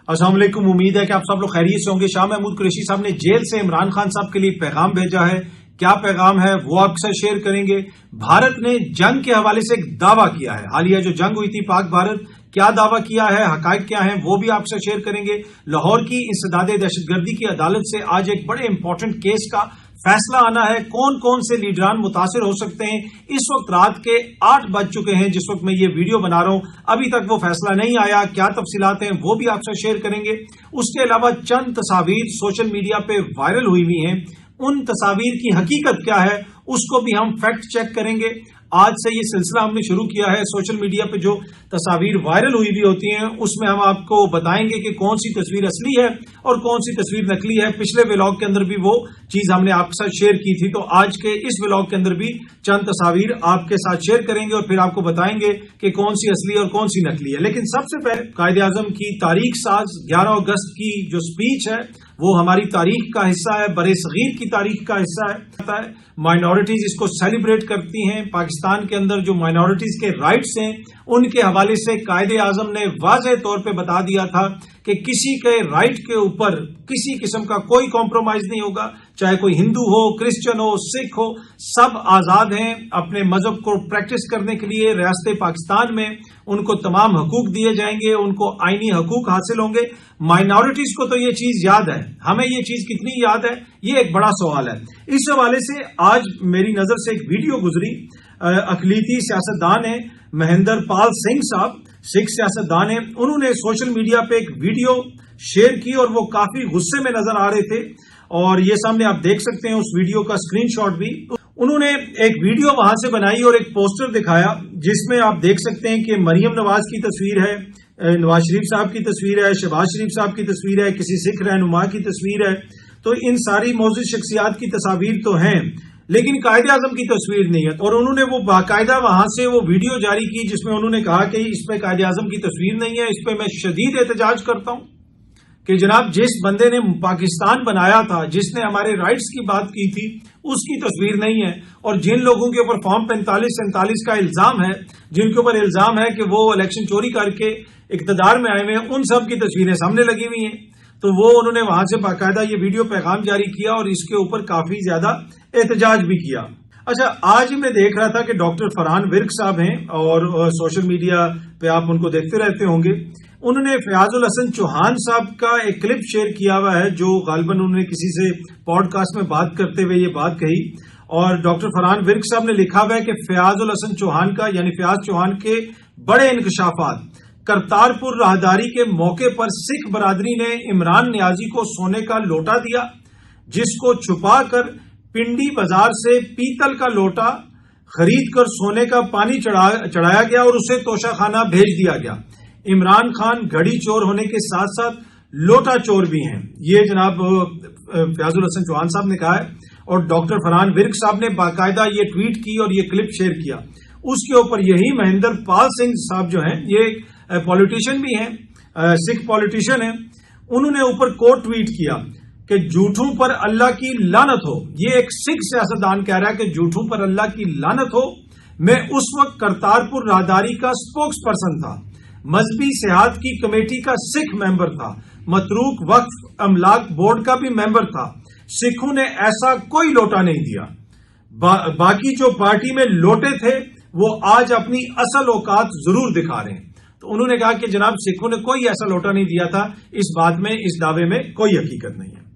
السلام علیکم، امید ہے کہ آپ سب لوگ خیریت سے ہوں گے۔ شاہ محمود قریشی صاحب نے جیل سے عمران خان صاحب کے لیے پیغام بھیجا ہے۔ کیا پیغام ہے وہ آپ کے ساتھ شیئر کریں گے۔ بھارت نے جنگ کے حوالے سے ایک دعویٰ کیا ہے، حالیہ جو جنگ ہوئی تھی پاک بھارت، کیا دعویٰ کیا ہے، حقائق کیا ہیں، وہ بھی آپ سے شیئر کریں گے۔ لاہور کی انسداد دہشت گردی کی عدالت سے آج ایک بڑے امپورٹنٹ کیس کا فیصلہ آنا ہے۔ کون کون سے لیڈران متاثر ہو سکتے ہیں۔ اس وقت رات کے 8 بج چکے ہیں جس وقت میں یہ ویڈیو بنا رہا ہوں، ابھی تک وہ فیصلہ نہیں آیا۔ کیا تفصیلات ہیں وہ بھی آپ سے شیئر کریں گے۔ اس کے علاوہ چند تصاویر سوشل میڈیا پہ وائرل ہوئی ہوئی ہیں، ان تصاویر کی حقیقت کیا ہے اس کو بھی ہم فیکٹ چیک کریں گے۔ آج سے یہ سلسلہ ہم نے شروع کیا ہے۔ سوشل میڈیا پہ جو تصاویر وائرل ہوئی بھی ہوتی ہیں اس میں ہم آپ کو بتائیں گے کہ کون سی تصویر اصلی ہے اور کون سی تصویر نقلی ہے۔ پچھلے ولاگ کے اندر بھی وہ چیز ہم نے آپ کے ساتھ شیئر کی تھی، تو آج کے اس ولاگ کے اندر بھی چند تصاویر آپ کے ساتھ شیئر کریں گے اور پھر آپ کو بتائیں گے کہ کون سی اصلی اور کون سی نقلی ہے۔ لیکن سب سے پہلے قائد اعظم کی تاریخ ساز 11 اگست کی جو سپیچ ہے وہ ہماری تاریخ کا حصہ ہے، برِ صغیر کی تاریخ کا حصہ ہے۔ مائنورٹیز اس کو سیلیبریٹ کرتی ہیں۔ پاکستان کے اندر جو مائنورٹیز کے رائٹس ہیں ان کے حوالے سے قائد اعظم نے واضح طور پہ بتا دیا تھا کہ کسی کے رائٹ کے اوپر کسی قسم کا کوئی کمپرومائز نہیں ہوگا، چاہے کوئی ہندو ہو، کرسچن ہو، سکھ ہو، سب آزاد ہیں اپنے مذہب کو پریکٹس کرنے کے لیے۔ ریاست پاکستان میں ان کو تمام حقوق دیے جائیں گے، ان کو آئینی حقوق حاصل ہوں گے۔ مائنورٹیز کو تو یہ چیز یاد ہے، ہمیں یہ چیز کتنی یاد ہے یہ ایک بڑا سوال ہے۔ اس حوالے سے آج میری نظر سے ایک ویڈیو گزری، اقلیتی سیاستدان ہیں مہندر پال سنگھ صاحب، سکھ سیاستدان ہیں، انہوں نے سوشل میڈیا پہ ایک ویڈیو شیئر کی اور وہ کافی غصے میں نظر آ رہے تھے، اور یہ سامنے آپ دیکھ سکتے ہیں اس ویڈیو کا اسکرین شاٹ بھی۔ انہوں نے ایک ویڈیو وہاں سے بنائی اور ایک پوسٹر دکھایا جس میں آپ دیکھ سکتے ہیں کہ مریم نواز کی تصویر ہے، نواز شریف صاحب کی تصویر ہے، شہباز شریف صاحب کی تصویر ہے، کسی سکھ رہنما کی تصویر ہے۔ تو ان ساری معزز شخصیات کی تصاویر تو ہیں لیکن قائد اعظم کی تصویر نہیں ہے، اور انہوں نے وہ باقاعدہ وہاں سے وہ ویڈیو جاری کی جس میں انہوں نے کہا کہ اس پہ قائد اعظم کی تصویر نہیں ہے۔ اس پہ میں شدید احتجاج کرتا ہوں کہ جناب جس بندے نے پاکستان بنایا تھا، جس نے ہمارے رائٹس کی بات کی تھی، اس کی تصویر نہیں ہے، اور جن لوگوں کے اوپر فارم 45-47 کا الزام ہے، جن کے اوپر الزام ہے کہ وہ الیکشن چوری کر کے اقتدار میں آئے ہوئے ہیں، ان سب کی تصویریں سامنے لگی ہوئی ہیں۔ تو وہ انہوں نے وہاں سے باقاعدہ یہ ویڈیو پیغام جاری کیا اور اس کے اوپر کافی زیادہ احتجاج بھی کیا۔ اچھا، آج میں دیکھ رہا تھا کہ ڈاکٹر فرحان ورک صاحب ہیں اور سوشل میڈیا پہ آپ ان کو دیکھتے رہتے ہوں گے، انہوں نے فیاض الحسن چوہان صاحب کا ایک کلپ شیئر کیا ہوا ہے جو غالباً انہوں نے کسی سے پوڈ کاسٹ میں بات کرتے ہوئے یہ بات کہی، اور ڈاکٹر فرحان ورک صاحب نے لکھا ہوا ہے کہ فیاض الحسن چوہان کا یعنی فیاض چوہان کے بڑے انکشافات۔ کرتارپور راہداری کے موقع پر سکھ برادری نے عمران نیازی کو سونے کا لوٹا دیا، جس کو چھپا کر پنڈی بازار سے پیتل کا لوٹا خرید کر سونے کا پانی چڑھایا گیا اور اسے توشہ خانہ بھیج دیا گیا۔ عمران خان گھڑی چور ہونے کے ساتھ ساتھ لوٹا چور بھی ہیں، یہ جناب فیاض الحسن چوہان صاحب نے کہا ہے، اور ڈاکٹر فرحان ورک صاحب نے باقاعدہ یہ ٹویٹ کی اور یہ کلپ شیئر کیا۔ اس کے اوپر یہی مہندر پال سنگھ صاحب جو ہیں، یہ پولیٹیشین بھی ہیں، سکھ پولیٹیشین ہیں، انہوں نے اوپر کوٹ ٹویٹ کیا کہ جھوٹوں پر اللہ کی لعنت ہو۔ یہ ایک سکھ سیاستدان کہہ رہا ہے کہ جھوٹوں پر اللہ کی لعنت ہو۔ میں اس وقت کرتارپور راہداری کا سپوکس پرسن تھا، مذہبی سیاحت کی کمیٹی کا سکھ ممبر تھا، متروک وقف املاک بورڈ کا بھی ممبر تھا۔ سکھوں نے ایسا کوئی لوٹا نہیں دیا۔ باقی جو پارٹی میں لوٹے تھے وہ آج اپنی اصل اوقات ضرور دکھا رہے ہیں۔ تو انہوں نے کہا کہ جناب سکھوں نے کوئی ایسا لوٹا نہیں دیا تھا، اس بات میں، اس دعوے میں کوئی حقیقت نہیں ہے۔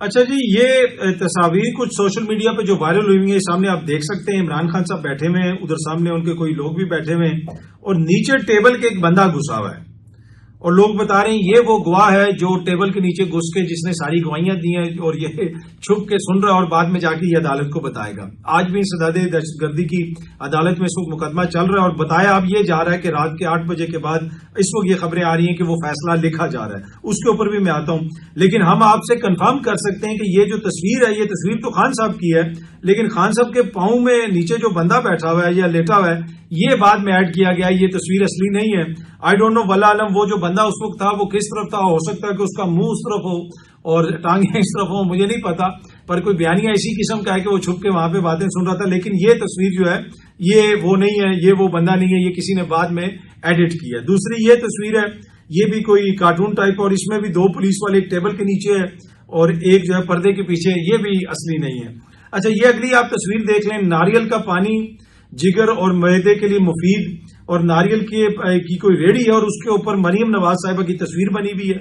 اچھا جی، یہ تصاویر کچھ سوشل میڈیا پہ جو وائرل ہوئی ہیں، سامنے آپ دیکھ سکتے ہیں عمران خان صاحب بیٹھے ہوئے ہیں، ادھر سامنے ان کے کوئی لوگ بھی بیٹھے ہوئے ہیں، اور نیچے ٹیبل کے ایک بندہ گھسا ہوا ہے، اور لوگ بتا رہے ہیں یہ وہ گواہ ہے جو ٹیبل کے نیچے گھس کے جس نے ساری گواہیاں دی ہیں، اور یہ چھپ کے سن رہا ہے اور بعد میں جا کے یہ عدالت کو بتائے گا۔ آج بھی انسداد دہشت گردی کی عدالت میں اس وقت مقدمہ چل رہا ہے، اور بتایا اب یہ جا رہا ہے کہ رات کے 8 بجے کے بعد اس وقت یہ خبریں آ رہی ہیں کہ وہ فیصلہ لکھا جا رہا ہے، اس کے اوپر بھی میں آتا ہوں۔ لیکن ہم آپ سے کنفرم کر سکتے ہیں کہ یہ جو تصویر ہے، یہ تصویر تو خان صاحب کی ہے، لیکن خان صاحب کے پاؤں میں نیچے جو بندہ بیٹھا ہوا ہے یا لیٹا ہوا ہے، یہ بعد میں ایڈ کیا گیا، یہ تصویر اصلی نہیں ہے۔ آئی ڈونٹ نو، واللہ علم وہ جو بندہ اس وقت تھا وہ کس طرف تھا، ہو سکتا ہے کہ اس کا منہ اس طرف ہو اور ٹانگیں اس طرف ہو، مجھے نہیں پتا، پر کوئی بیانیہ اسی قسم کا ہے کہ وہ چھپ کے وہاں پہ باتیں سن رہا تھا۔ لیکن یہ تصویر جو ہے یہ وہ نہیں ہے، یہ وہ بندہ نہیں ہے، یہ کسی نے بعد میں ایڈٹ کی ہے۔ دوسری یہ تصویر ہے، یہ بھی کوئی کارٹون ٹائپ، اور اس میں بھی 2 پولیس والے ایک ٹیبل کے نیچے ہے اور ایک جو ہے پردے کے پیچھے، یہ بھی اصلی نہیں ہے۔ اچھا، یہ اگلی آپ تصویر دیکھ لیں، ناریل کا پانی جگر اور معدے کے لیے مفید، اور ناریل کی کوئی ریڑھی ہے اور اس کے اوپر مریم نواز صاحبہ کی تصویر بنی ہوئی ہے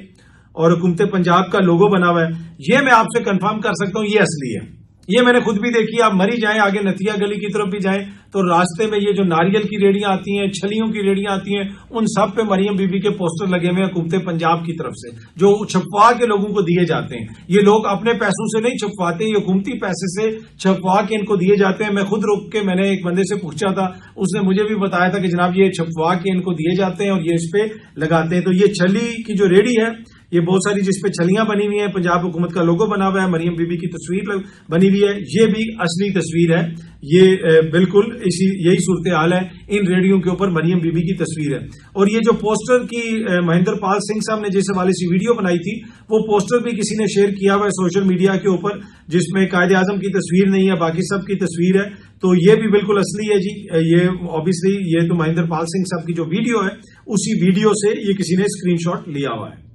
اور حکومت پنجاب کا لوگو بنا ہوا ہے۔ یہ میں آپ سے کنفرم کر سکتا ہوں، یہ اصلی ہے، یہ میں نے خود بھی دیکھی۔ آپ مری جائیں، آگے نتیا گلی کی طرف بھی جائیں تو راستے میں یہ جو ناریل کی ریڑیاں آتی ہیں، چھلیوں کی ریڑیاں آتی ہیں، ان سب پہ مریم بی بی کے پوسٹر لگے ہوئے ہیں حکومت پنجاب کی طرف سے، جو چھپوا کے لوگوں کو دیے جاتے ہیں۔ یہ لوگ اپنے پیسوں سے نہیں چھپواتے، یہ حکومتی پیسے سے چھپوا کے ان کو دیے جاتے ہیں۔ میں خود رک کے میں نے ایک بندے سے پوچھا تھا، اس نے مجھے بھی بتایا تھا کہ جناب یہ چھپوا کے ان کو دیے جاتے ہیں اور یہ اس پہ لگاتے ہیں۔ تو یہ چھلی کی جو ریڑھی ہے، یہ بہت ساری جس پہ چھلیاں بنی ہوئی ہیں، پنجاب حکومت کا لوگو بنا ہوا ہے، مریم بی بی کی تصویر بنی ہوئی ہے، یہ بھی اصلی تصویر ہے۔ یہ بالکل یہی صورتحال ہے، ان ریڈیو کے اوپر مریم بی بی کی تصویر ہے۔ اور یہ جو پوسٹر کی مہندر پال سنگھ صاحب نے جس حوالے سے ویڈیو بنائی تھی، وہ پوسٹر بھی کسی نے شیئر کیا ہوا ہے سوشل میڈیا کے اوپر، جس میں قائد اعظم کی تصویر نہیں ہے، باقی سب کی تصویر ہے۔ تو یہ بھی بالکل اصلی ہے جی، یہ اوبیسلی یہ تو مہندر پال سنگھ صاحب کی جو ویڈیو ہے، اسی ویڈیو سے یہ کسی نے اسکرین شاٹ لیا ہوا ہے۔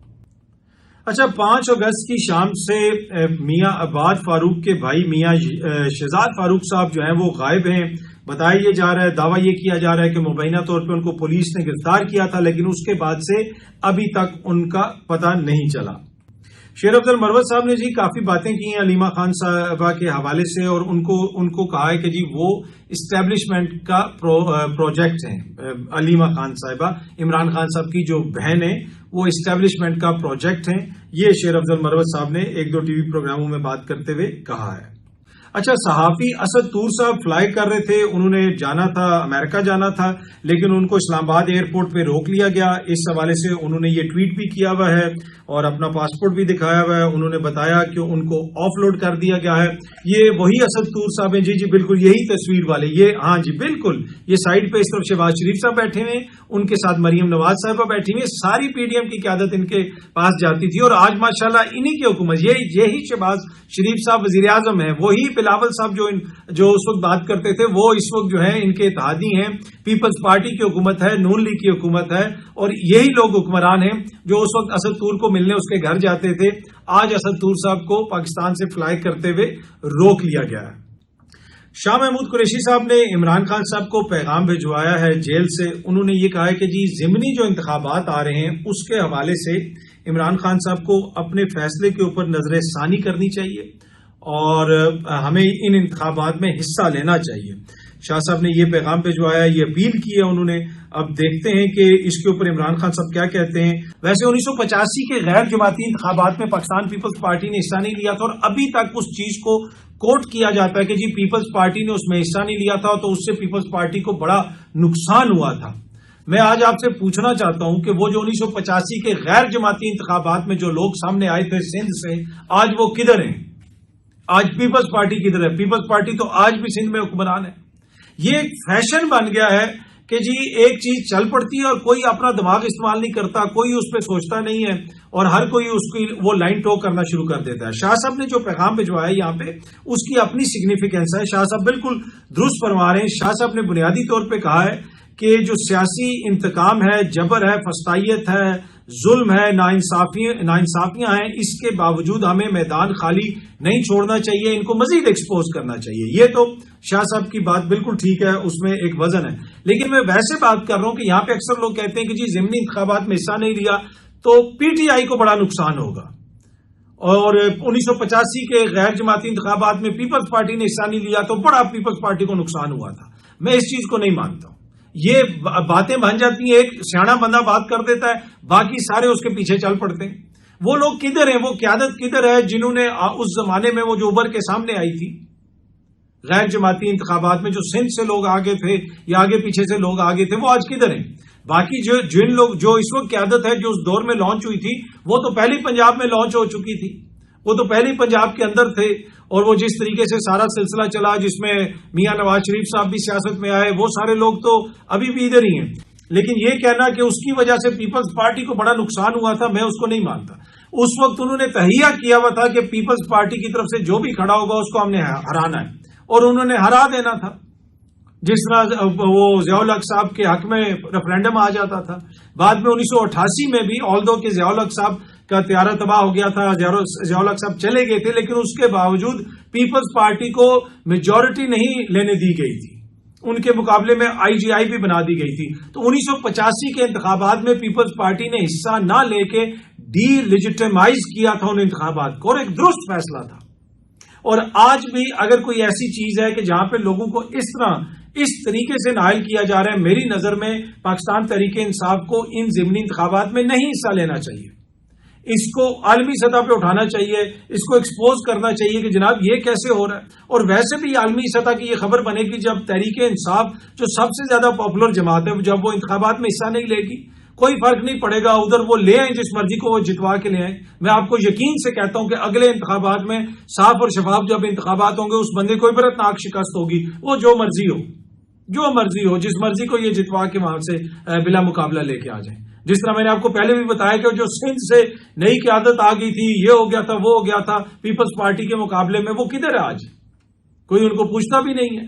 اچھا، 5 اگست کی شام سے میاں عباد فاروق کے بھائی میاں شہزاد فاروق صاحب جو ہیں وہ غائب ہیں۔ بتایا یہ جا رہا ہے، دعویٰ یہ کیا جا رہا ہے کہ مبینہ طور پہ ان کو پولیس نے گرفتار کیا تھا، لیکن اس کے بعد سے ابھی تک ان کا پتہ نہیں چلا۔ شیر افضل مروت صاحب نے جی کافی باتیں کی ہیں علیمہ خان صاحبہ کے حوالے سے، اور ان کو کہا ہے کہ جی وہ اسٹیبلشمنٹ کا پروجیکٹ ہیں۔ علیمہ خان صاحبہ عمران خان صاحب کی جو بہن ہے، وہ اسٹیبلشمنٹ کا پروجیکٹ ہیں، یہ شیر افضل مروت صاحب نے 1-2 ٹی وی پروگراموں میں بات کرتے ہوئے کہا ہے۔ اچھا، صحافی اسد طور صاحب فلائی کر رہے تھے، انہوں نے جانا تھا، امریکہ جانا تھا، لیکن ان کو اسلام آباد ایئرپورٹ پہ روک لیا گیا۔ اس حوالے سے انہوں نے یہ ٹویٹ بھی کیا ہوا ہے اور اپنا پاسپورٹ بھی دکھایا ہوا ہے۔ انہوں نے بتایا کہ ان کو آف لوڈ کر دیا گیا ہے۔ یہ وہی اسد طور صاحب ہیں، جی بالکل یہی تصویر والے، یہ ہاں جی بالکل، یہ سائڈ پہ اس طرف شہباز شریف صاحب بیٹھے ہوئے، ان کے ساتھ مریم نواز صاحبہ بیٹھی ہوئی، ساری پی ڈی ایم کی قیادت ان کے پاس جاتی تھی، اور آج ماشاءاللہ انہی کی حکومت، یہی شہباز شریف صاحب وزیر اعظم ہیں، وہی بلاول صاحب جو اس وقت بات کرتے تھے، وہ اس وقت جو ہے ان کے اتحادی ہیں۔ پیپلز پارٹی کی حکومت ہے، نون لیگ کی حکومت ہے، اور یہی لوگ حکمران ہیں جو اس وقت اسد طور کو ملنے اس کے گھر جاتے تھے۔ آج اسد طور صاحب کو پاکستان سے فلائی کرتے ہوئے روک لیا گیا ہے۔ شاہ محمود قریشی صاحب نے عمران خان صاحب کو پیغام بھجوایا ہے جیل سے۔ انہوں نے یہ کہا ہے کہ جی ضمنی جو انتخابات آ رہے ہیں اس کے حوالے سے عمران خان صاحب کو اپنے فیصلے کے اوپر نظر ثانی کرنی چاہیے اور ہمیں ان انتخابات میں حصہ لینا چاہیے۔ شاہ صاحب نے یہ پیغام بھجوایا، یہ اپیل کی ہے انہوں نے۔ اب دیکھتے ہیں کہ اس کے اوپر عمران خان صاحب کیا کہتے ہیں۔ ویسے 1985 کے غیر جماعتی انتخابات میں پاکستان پیپلز پارٹی نے حصہ نہیں لیا تھا، اور ابھی تک اس چیز کو کوٹ کیا جاتا ہے کہ جی پیپلز پارٹی نے اس میں حصہ نہیں لیا تھا تو اس سے پیپلز پارٹی کو بڑا نقصان ہوا تھا۔ میں آج آپ سے پوچھنا چاہتا ہوں کہ وہ جو 1985 کے غیر جماعتی انتخابات میں جو لوگ سامنے آئے تھے سندھ سے، آج وہ کدھر ہیں؟ آج پیپلز پارٹی کدھر ہے؟ پیپلز پارٹی تو آج بھی سندھ میں حکمران ہے۔ یہ ایک فیشن بن گیا ہے کہ جی ایک چیز چل پڑتی ہے اور کوئی اپنا دماغ استعمال نہیں کرتا، کوئی اس پہ سوچتا نہیں ہے، اور ہر کوئی اس کی وہ لائن ٹوک کرنا شروع کر دیتا ہے۔ شاہ صاحب نے جو پیغام بھجوایا ہے یہاں پہ، اس کی اپنی سگنیفیکینس ہے۔ شاہ صاحب بالکل درست فرما رہے ہیں۔ شاہ صاحب نے بنیادی طور پہ کہا ہے کہ جو سیاسی انتقام ہے، جبر ہے، فسطائیت ہے، ظلم ہے، ناانصافیاں ہیں، اس کے باوجود ہمیں میدان خالی نہیں چھوڑنا چاہیے، ان کو مزید ایکسپوز کرنا چاہیے۔ یہ تو شاہ صاحب کی بات بالکل ٹھیک ہے، اس میں ایک وزن ہے، لیکن میں ویسے بات کر رہا ہوں کہ یہاں پہ اکثر لوگ کہتے ہیں کہ جی ضمنی انتخابات میں حصہ نہیں لیا تو پی ٹی آئی کو بڑا نقصان ہوگا، اور 1985 کے غیر جماعتی انتخابات میں پیپلز پارٹی نے حصہ نہیں لیا تو بڑا پیپلز پارٹی کو نقصان ہوا تھا۔ میں اس چیز کو نہیں مانتا ہوں۔ یہ باتیں بن جاتی ہیں، ایک سیاڑا بندہ بات کر دیتا ہے، باقی سارے اس کے پیچھے چل پڑتے ہیں۔ وہ لوگ کدھر ہیں؟ وہ قیادت کدھر ہے جنہوں نے اس زمانے میں وہ جو ابھر کے سامنے آئی تھی غیر جماعتی انتخابات میں، جو سندھ سے لوگ آگے تھے یا آگے پیچھے سے لوگ آگے تھے، وہ آج کدھر ہیں؟ باقی جن لوگ جو اس وقت قیادت ہے، جو اس دور میں لانچ ہوئی تھی، وہ تو پہلی پنجاب میں لانچ ہو چکی تھی، وہ تو پہلی پنجاب کے اندر تھے، اور وہ جس طریقے سے سارا سلسلہ چلا، جس میں میاں نواز شریف صاحب بھی سیاست میں آئے، وہ سارے لوگ تو ابھی بھی ادھر ہی ہیں۔ لیکن یہ کہنا کہ اس کی وجہ سے پیپلز پارٹی کو بڑا نقصان ہوا تھا، میں اس کو نہیں مانتا۔ اس وقت انہوں نے تہیہ کیا ہوا تھا کہ پیپلز پارٹی کی طرف سے جو بھی کھڑا ہوگا اس کو ہم نے ہرانا ہے، اور انہوں نے ہرا دینا تھا۔ جس طرح وہ ضیاء الحق صاحب کے حق میں ریفرینڈم آ جاتا تھا. بعد میں 1988 میں بھی آلدو کہ ضیاء الحق صاحب کا طیارہ تباہ ہو گیا تھا, ضیاء الحق صاحب چلے گئے تھے, لیکن اس کے باوجود پیپلز پارٹی کو میجورٹی نہیں لینے دی گئی تھی, ان کے مقابلے میں IGI بھی بنا دی گئی تھی. تو 1985 کے انتخابات میں پیپلز پارٹی نے حصہ نہ لے کے ڈی لیجیٹیمائز کیا تھا ان انتخابات کو, اور ایک درست فیصلہ تھا. اور آج بھی اگر کوئی ایسی چیز ہے کہ جہاں پہ لوگوں کو اس طریقے سے نائل کیا جا رہا ہے, میری نظر میں پاکستان تحریک انصاف کو ان ضمنی انتخابات میں نہیں حصہ لینا چاہیے. اس کو عالمی سطح پہ اٹھانا چاہیے, اس کو ایکسپوز کرنا چاہیے کہ جناب یہ کیسے ہو رہا ہے. اور ویسے بھی عالمی سطح کی یہ خبر بنے گی جب تحریک انصاف جو سب سے زیادہ پاپولر جماعت ہے, جب وہ انتخابات میں حصہ نہیں لے گی, کوئی فرق نہیں پڑے گا, ادھر وہ لے آئیں جس مرضی کو وہ جتوا کے لے آئیں. میں آپ کو یقین سے کہتا ہوں کہ اگلے انتخابات میں صاف اور شفاف جب انتخابات ہوں گے, اس بندے کو عبرتناک شکست ہوگی, وہ جو مرضی ہو, جس مرضی کو یہ جتوا کے وہاں سے بلا مقابلہ لے کے آ جائیں. جس طرح میں نے آپ کو پہلے بھی بتایا کہ جو سندھ سے نئی قیادت آ گئی تھی, یہ ہو گیا تھا, وہ ہو گیا تھا, پیپلز پارٹی کے مقابلے میں وہ کدھر ہے آج؟ کوئی ان کو پوچھتا بھی نہیں ہے.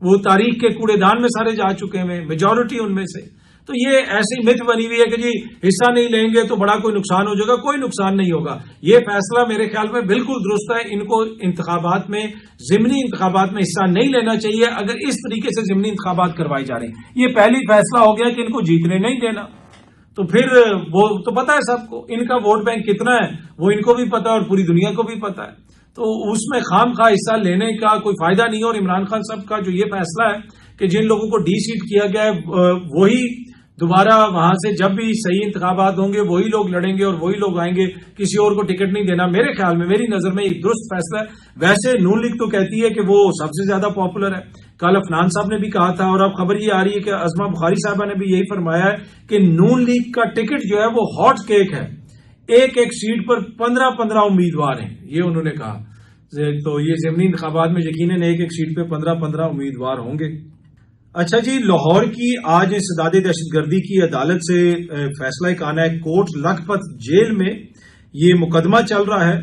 وہ تاریخ کے کوڑے دان میں سارے جا چکے ہیں, میجورٹی ان میں سے. تو یہ ایسی مت بنی ہوئی ہے کہ جی حصہ نہیں لیں گے تو بڑا کوئی نقصان ہو جائے گا. کوئی نقصان نہیں ہوگا. یہ فیصلہ میرے خیال میں بالکل درست ہے. ان کو انتخابات میں, ضمنی انتخابات میں حصہ نہیں لینا چاہیے اگر اس طریقے سے ضمنی انتخابات کروائی جا رہے ہیں. یہ پہلی فیصلہ ہو گیا کہ ان کو جیتنے نہیں دینا. تو پھر وہ تو پتا ہے سب کو, ان کا ووٹ بینک کتنا ہے وہ ان کو بھی پتا ہے اور پوری دنیا کو بھی پتا ہے. تو اس میں خام خواہ حصہ لینے کا کوئی فائدہ نہیں ہے. اور عمران خان صاحب کا جو یہ فیصلہ ہے کہ جن لوگوں کو ڈی سیٹ کیا گیا ہے وہی دوبارہ وہاں سے جب بھی صحیح انتخابات ہوں گے وہی لوگ لڑیں گے اور وہی لوگ آئیں گے, کسی اور کو ٹکٹ نہیں دینا, میرے خیال میں, میری نظر میں ایک درست فیصلہ ہے. ویسے نون لیگ تو کہتی ہے کہ وہ سب سے زیادہ پاپولر ہے. کل افنان صاحب نے بھی کہا تھا, اور اب خبر یہ آ رہی ہے کہ عظمہ بخاری صاحبہ نے بھی یہی فرمایا ہے کہ نون لیگ کا ٹکٹ جو ہے وہ ہاٹ کیک ہے, ایک سیٹ پر 15 امیدوار ہیں, یہ انہوں نے کہا. تو یہ ضمنی انتخابات میں یقیناً ایک سیٹ پہ 15 امیدوار ہوں گے. اچھا جی, لاہور کی آج انسداد دہشت گردی کی عدالت سے فیصلہ ایک آنا ہے. کوٹ لکھپت جیل میں یہ مقدمہ چل رہا ہے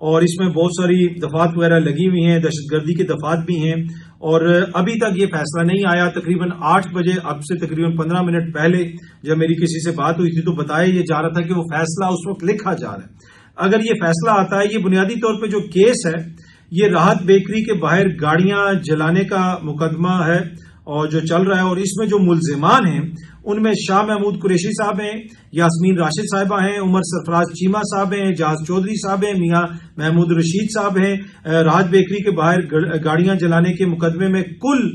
اور اس میں بہت ساری دفعات وغیرہ لگی ہوئی ہیں, دہشت گردی کے دفعات بھی ہیں, اور ابھی تک یہ فیصلہ نہیں آیا. تقریباً 8 بجے, اب سے تقریباً 15 منٹ پہلے جب میری کسی سے بات ہوئی تھی تو بتایا یہ جا رہا تھا کہ وہ فیصلہ اس وقت لکھا جا رہا ہے. اگر یہ فیصلہ آتا ہے, یہ بنیادی طور پہ جو کیس ہے یہ راحت بیکری کے باہر گاڑیاں جلانے کا مقدمہ ہے اور جو چل رہا ہے, اور اس میں جو ملزمان ہیں ان میں شاہ محمود قریشی صاحب ہیں, یاسمین راشد صاحبہ ہیں, عمر سرفراز چیمہ صاحب ہیں, جہاز چودھری صاحب ہیں, میاں محمود رشید صاحب ہیں. راحت بیکری کے باہر گاڑیاں جلانے کے مقدمے میں کل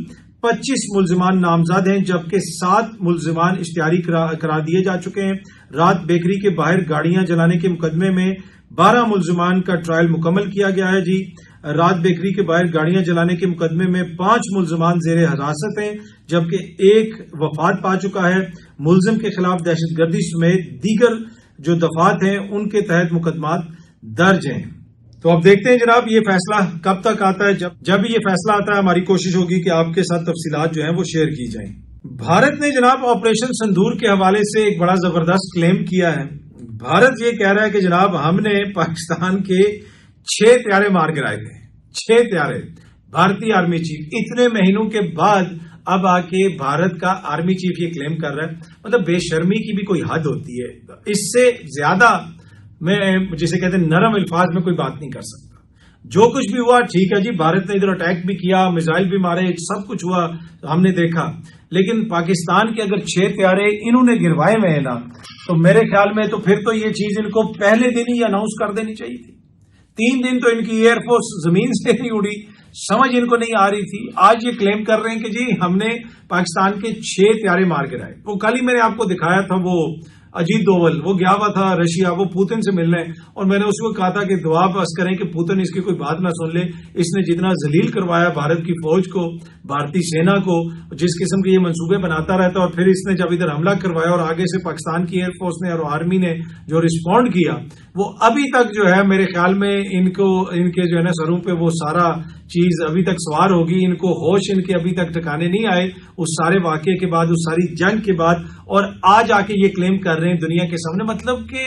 25 ملزمان نامزد ہیں, جبکہ 7 ملزمان اشتہاری قرار دیے جا چکے ہیں. راحت بیکری کے باہر گاڑیاں جلانے کے مقدمے میں 12 ملزمان کا ٹرائل مکمل کیا گیا ہے. جی, راحت بیکری کے باہر گاڑیاں جلانے کے مقدمے میں 5 ملزمان زیر حراست ہیں, جبکہ 1 وفات پا چکا ہے. ملزم کے خلاف دہشت گردی سمیت دیگر جو دفعات ہیں ان کے تحت مقدمات درج ہیں. تو اب دیکھتے ہیں جناب یہ فیصلہ کب تک آتا ہے. جب یہ فیصلہ آتا ہے ہماری کوشش ہوگی کہ آپ کے ساتھ تفصیلات جو ہیں وہ شیئر کی جائیں. بھارت نے جناب آپریشن سندور کے حوالے سے ایک بڑا زبردست کلیم کیا ہے. بھارت یہ کہہ رہا ہے کہ جناب ہم نے پاکستان کے 6 طیارے مار گرائے تھے. 6 طیارے. بھارتی آرمی چیف اتنے مہینوں کے بعد اب آ کے بھارت کا آرمی چیف یہ کلیم کر رہا ہے. مطلب بے شرمی کی بھی کوئی حد ہوتی ہے. اس سے زیادہ میں جسے کہتے ہیں نرم الفاظ میں کوئی بات نہیں کر سکتا. جو کچھ بھی ہوا ٹھیک ہے جی, بھارت نے ادھر اٹیک بھی کیا, میزائل بھی مارے, سب کچھ ہوا ہم نے دیکھا, لیکن پاکستان کے اگر 6 طیارے انہوں نے گروائے ہوئے ہیں نا, تو میرے خیال میں تو پھر تو یہ چیز ان کو پہلے دن ہی اناؤنس کر دینی چاہیے تھی. 3 دن تو ان کی ایئر فورس زمین سے نہیں اڑی, سمجھ ان کو نہیں آ رہی تھی. آج یہ کلیم کر رہے ہیں کہ جی ہم نے پاکستان کے 6 طیارے مار گرائے. وہ کل ہی میں نے آپ کو دکھایا تھا, وہ اجیت دوول وہ گیا ہوا تھا رشیا, وہ پوتن سے ملنے, اور میں نے اس کو کہا تھا کہ دعا بس کریں کہ پوتن اس کی کوئی بات نہ سن لے. اس نے جتنا ذلیل کروایا بھارت کی فوج کو, بھارتی سینا کو, جس قسم کے یہ منصوبے بناتا رہتا, اور پھر اس نے جب ادھر حملہ کروایا اور آگے سے پاکستان کی ایئر فورس نے اور آرمی نے جو رسپونڈ کیا, وہ ابھی تک جو ہے میرے خیال میں ان کے جو ہے نا سروں پہ وہ سارا چیز ابھی تک سوار ہوگی. ان کو ہوش ان کے ابھی تک ٹھکانے نہیں آئے اس سارے واقعے کے بعد, اس ساری جنگ کے بعد, اور آج آ کے یہ کلیم کر رہے ہیں دنیا کے سامنے. مطلب کہ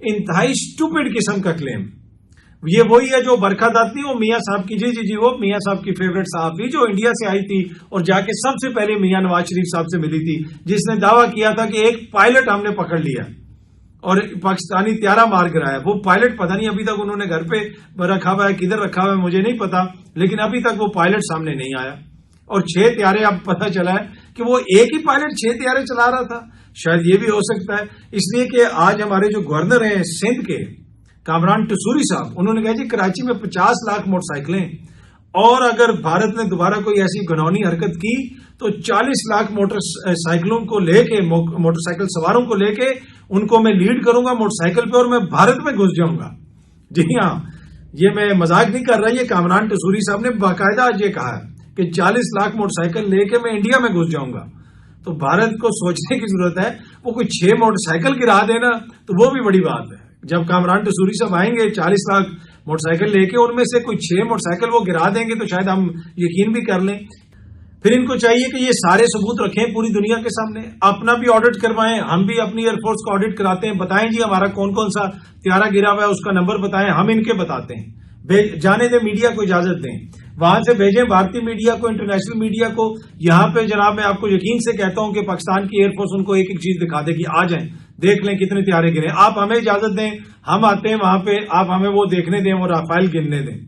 انتہائی اسٹوپڈ قسم کا کلیم. یہ وہی ہے جو برکھا دت نہیں، وہ میاں صاحب کی جی وہ میاں صاحب کی فیوریٹ صحافی جو انڈیا سے آئی تھی اور جا کے سب سے پہلے میاں نواز شریف صاحب سے ملی تھی، جس نے دعویٰ کیا تھا کہ ایک پائلٹ ہم نے پکڑ لیا اور پاکستانی طیارہ مار گرایا. وہ پائلٹ پتہ نہیں ابھی تک انہوں نے گھر پہ رکھا ہوا ہے، کدھر رکھا ہوا ہے مجھے نہیں پتا، لیکن ابھی تک وہ پائلٹ سامنے نہیں آیا. اور 6 طیارے اب پتہ چلا ہے کہ وہ ایک ہی پائلٹ 6 طیارے چلا رہا تھا. شاید یہ بھی ہو سکتا ہے، اس لیے کہ آج ہمارے جو گورنر ہیں سندھ کے کامران ٹسوری صاحب، انہوں نے کہا جی کراچی میں 50 لاکھ موٹر سائیکلیں، اور اگر بھارت نے دوبارہ کوئی ایسی گھنونی حرکت کی تو 40 لاکھ موٹر سائیکلوں کو لے کے، موٹر سائیکل سواروں کو لے کے ان کو میں لیڈ کروں گا موٹر سائیکل پہ اور میں بھارت میں گھس جاؤں گا. جی ہاں، یہ میں مذاق نہیں کر رہا، یہ کامران ٹسوری صاحب نے باقاعدہ آج یہ کہا ہے کہ 40 لاکھ موٹر سائیکل لے کے میں انڈیا میں گھس جاؤں گا. تو بھارت کو سوچنے کی ضرورت ہے، وہ کوئی 6 موٹر سائیکل گرا دینا تو وہ بھی بڑی بات ہے. جب کامران ٹسوری صاحب آئیں گے 40 لاکھ موٹر سائیکل لے کے، ان میں سے کوئی 6 موٹر سائیکل وہ گرا دیں گے تو شاید ہم یقین بھی کر لیں. پھر ان کو چاہیے کہ یہ سارے ثبوت رکھیں پوری دنیا کے سامنے، اپنا بھی آڈٹ کروائیں، ہم بھی اپنی ایئر فورس کو آڈٹ کراتے ہیں، بتائیں جی ہمارا کون کون سا طیارہ گرا ہوا ہے اس کا نمبر بتائیں، ہم ان کے بتاتے ہیں. جانے دیں، میڈیا کو اجازت دیں، وہاں سے بھیجیں بھارتی میڈیا کو، انٹرنیشنل میڈیا کو. یہاں پہ جناب میں آپ کو یقین سے کہتا ہوں کہ پاکستان کی ایئر فورس ان کو ایک ایک چیز دکھا دے گی، آ جائیں دیکھ لیں کتنے طیارے گرے. آپ ہمیں اجازت دیں، ہم آتے ہیں وہاں پہ، آپ ہمیں وہ دیکھنے دیں اور رافیل گننے دیں.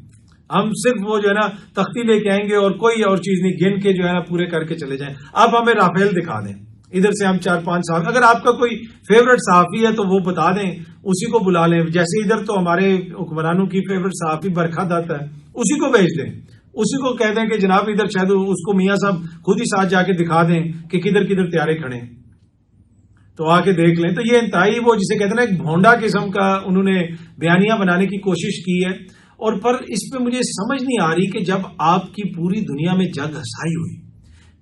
ہم صرف وہ جو ہے نا تختی لے کے آئیں گے اور کوئی اور چیز نہیں، گن کے جو ہے نا پورے کر کے چلے جائیں. آپ ہمیں رافیل دکھا دیں، ادھر سے ہم 4-5 صحافی، اگر آپ کا کوئی فیوریٹ صحافی ہے تو وہ بتا دیں، اسی کو بلا لیں. جیسے ادھر تو ہمارے حکمرانوں کی فیوریٹ صحافی برکھا دت ہے، اسی کو بھیج دیں، اسی کو کہہ دیں کہ جناب ادھر شاید اس کو میاں صاحب خود ہی ساتھ جا کے دکھا دیں کہ کدھر کدھر طیارے کھڑے ہیں، تو آ کے دیکھ لیں. تو یہ انتہائی وہ جسے کہتے ہیں نا ایک بھونڈا قسم کا انہوں نے بیانیہ بنانے کی کوشش کی ہے. اور پر اس پہ مجھے سمجھ نہیں آ رہی کہ جب آپ کی پوری دنیا میں جگ ہسائی ہوئی،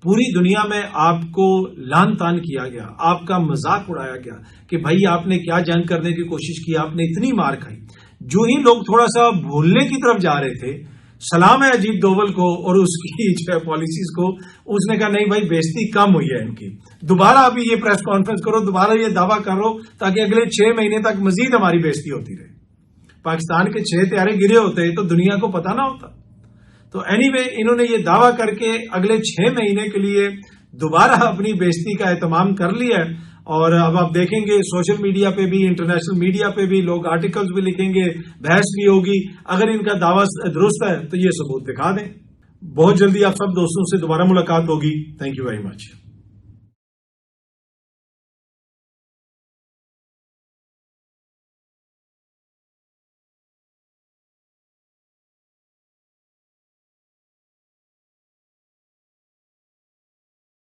پوری دنیا میں آپ کو لان تان کیا گیا، آپ کا مذاق اڑایا گیا کہ بھائی آپ نے کیا جنگ کرنے کی کوشش کی، آپ نے اتنی مار کھائی. جو ہی لوگ تھوڑا سا بھولنے کی طرف جا رہے تھے، سلام ہے اجیت دوول کو اور اس کی جو ہے پالیسیز کو، اس نے کہا نہیں بھائی بےزتی کم ہوئی ہے ان کی، دوبارہ ابھی یہ پریس کانفرنس کرو، دوبارہ یہ دعویٰ کرو تاکہ اگلے 6 مہینے تک مزید ہماری بےزتی ہوتی رہے. پاکستان کے 6 طیارے گرے ہوتے تو دنیا کو پتا نہ ہوتا. تو اینی وے انہوں نے یہ دعویٰ کر کے اگلے 6 مہینے کے لیے دوبارہ اپنی بےزتی کا اہتمام کر لیا ہے. اور اب آپ دیکھیں گے سوشل میڈیا پہ بھی، انٹرنیشنل میڈیا پہ بھی لوگ آرٹیکلز بھی لکھیں گے، بحث بھی ہوگی. اگر ان کا دعویٰ درست ہے تو یہ ثبوت دکھا دیں. بہت جلدی آپ سب دوستوں سے دوبارہ ملاقات ہوگی. Thank you very much.